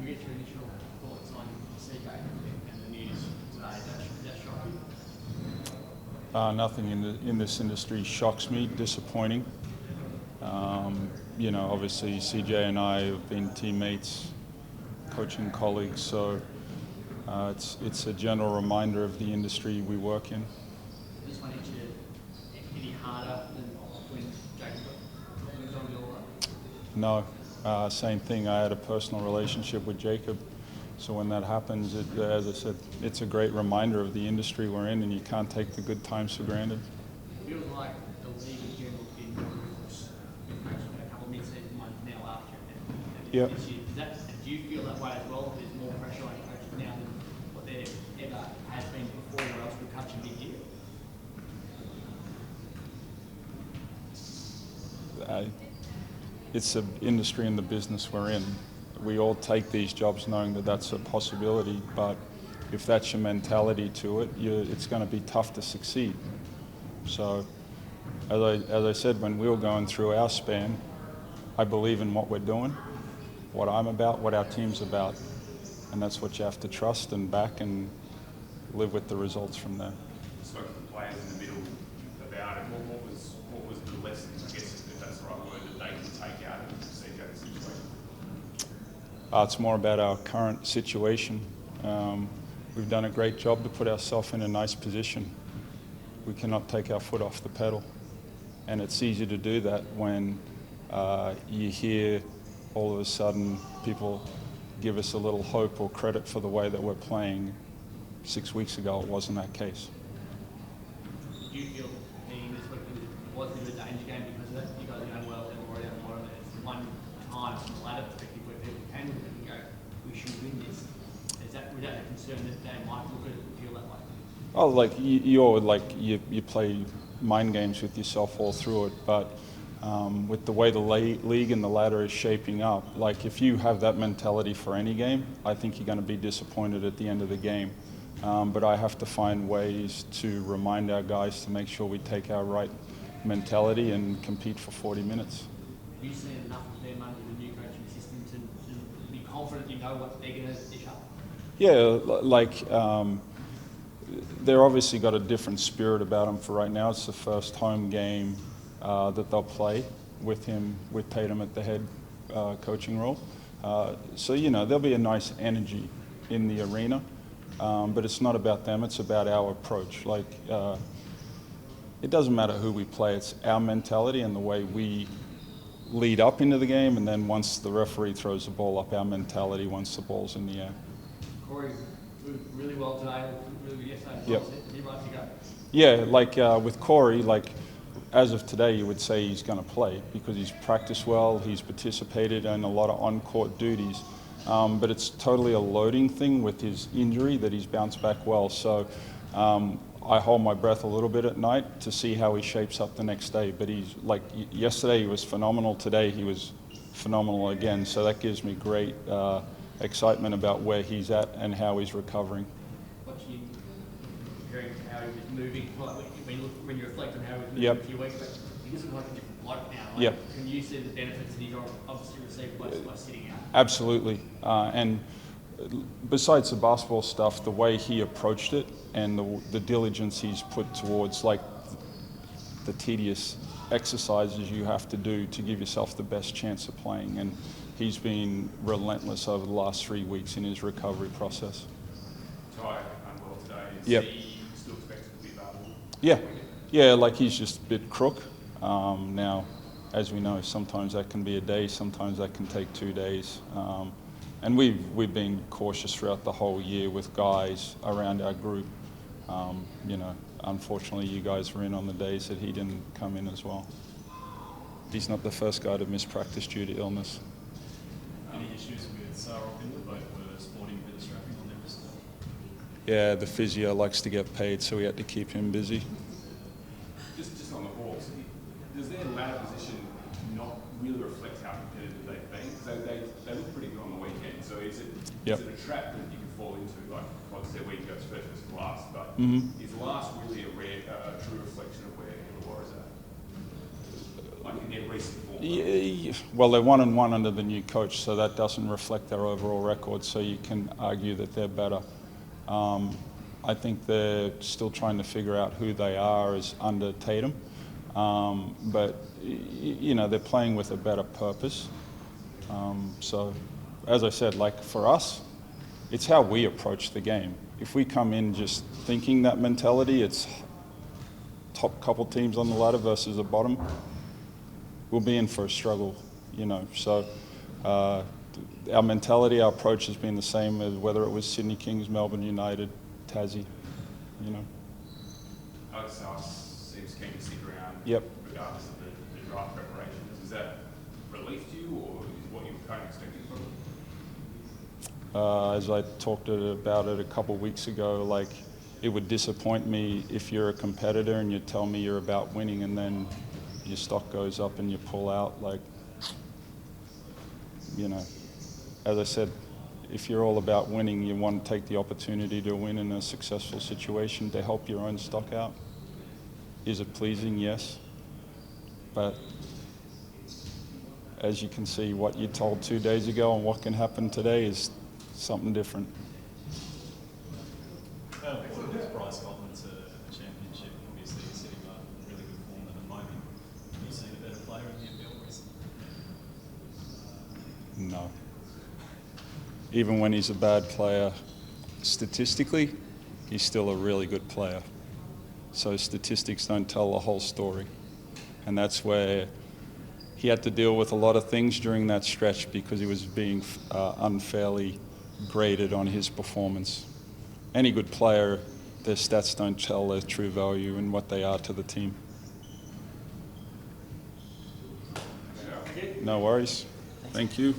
get your initial thoughts on CJ and the news today? Does that shock you? Nothing in this industry shocks me. Disappointing. Obviously CJ and I have been teammates, coaching colleagues, so it's a general reminder of the industry we work in. This one hit you any harder than when Jacob went on your line? No, same thing. I had a personal relationship with Jacob, so when that happens, as I said, it's a great reminder of the industry we're in, and you can't take the good times for granted. It feels like the league in general has been more ruthless. You've coached a couple of mid-season ones now last year and Yep. this year. Do you feel that way as well? There's more pressure on coaches now than what there ever has been before, or else we've coached a mid-year? It's the industry and the business we're in. We all take these jobs knowing that that's a possibility, but if that's your mentality to it, it's going to be tough to succeed. So, as I said, when we were going through our span, I believe in what we're doing, what I'm about, what our team's about, and that's what you have to trust and back and live with the results from there. You spoke to the players in the middle about it. What was the lesson, I guess, if that's the right word, that they can take out of the CJ situation? It's more about our current situation. We've done a great job to put ourselves in a nice position. We cannot take our foot off the pedal. And it's easy to do that when you hear all of a sudden people give us a little hope or credit for the way that we're playing. 6 weeks ago, it wasn't that case. Do you feel being this week was a bit of a danger game because of that? You guys are going well and already on the bottom. It's one time from the ladder perspective where people can look at it and go, we should win this. Is that a concern that they might look at it and feel that way? Oh, you play mind games with yourself all through it, but with the way the league and the ladder is shaping up, like if you have that mentality for any game, I think you're going to be disappointed at the end of the game. But I have to find ways to remind our guys to make sure we take our right mentality and compete for 40 minutes. Have you seen enough of them under the new coaching system to be confident you know what they're going to dish up? Yeah, they're obviously got a different spirit about them for right now. It's the first home game that they'll play with him, with Tatum at the head coaching role. So, there'll be a nice energy in the arena, but it's not about them, it's about our approach. It doesn't matter who we play, it's our mentality and the way we lead up into the game, and then once the referee throws the ball up, our mentality once the ball's in the air. Corey, really well today, really good yesterday. Yep. Is he right to go? Yeah, with Corey, as of today, you would say he's going to play because he's practiced well, he's participated in a lot of on-court duties, but it's totally a loading thing with his injury that he's bounced back well. So I hold my breath a little bit at night to see how he shapes up the next day. But he's yesterday he was phenomenal, today he was phenomenal again. So that gives me great excitement about where he's at and how he's recovering. Watching, comparing to how he was moving, when you reflect on how he was moving Yep. a few weeks ago, he doesn't look like a different bloke now. Yep. Can you see the benefits that he's obviously received by sitting out? Absolutely. And besides the basketball stuff, the way he approached it and the diligence he's put towards the tedious exercises you have to do to give yourself the best chance of playing. And he's been relentless over the last 3 weeks in his recovery process. Ty, well today. Yep. Is he still expected to be available? Yeah, he's just a bit crook. Now, as we know, sometimes that can be a day, sometimes that can take 2 days. And we've been cautious throughout the whole year with guys around our group. Unfortunately, you guys were in on the days that he didn't come in as well. He's not the first guy to miss practice due to illness. Any issues with Sarah Finley, both were sporting a bit of strapping on their wrist? Yeah, the physio likes to get paid, so we had to keep him busy. Just on the Hawks, does their ladder position not really reflect how competitive they've been? Because they look pretty good on the weekend. So is it a trap that you can fall into? Like I said, week goes first versus last, but is last really a true reflection of where the Warriors are? Like in their recent form? Well, they're 1-1 under the new coach, so that doesn't reflect their overall record. So you can argue that they're better. I think they're still trying to figure out who they are as under Tatum, but you know, they're playing with a better purpose. So, as I said, like for us, it's how we approach the game. If we come in just thinking that mentality, it's top couple teams on the ladder versus the bottom, we'll be in for a struggle, you know. So our mentality, our approach has been the same as whether it was Sydney Kings, Melbourne United, Tassie, you know. Alex South seems keen to stick around Yep. regardless of the draft preparations. Is that relief to you, or is what you were kind of expecting from it? As I talked about it a couple of weeks ago, like it would disappoint me if you're a competitor and you tell me you're about winning and then your stock goes up and you pull out. Like, you know, as I said, if you're all about winning, you want to take the opportunity to win in a successful situation to help your own stock out. Is it pleasing? Yes. But as you can see, what you told 2 days ago and what can happen today is something different. How important is Bryce Scotland to the championship? Obviously, he's sitting on really good form at the moment. Have you seen a better player in the NBL recently? No. Even when he's a bad player, statistically, he's still a really good player. So statistics don't tell the whole story. And that's where he had to deal with a lot of things during that stretch because he was being unfairly graded on his performance. Any good player, their stats don't tell their true value and what they are to the team. No worries. Thank you.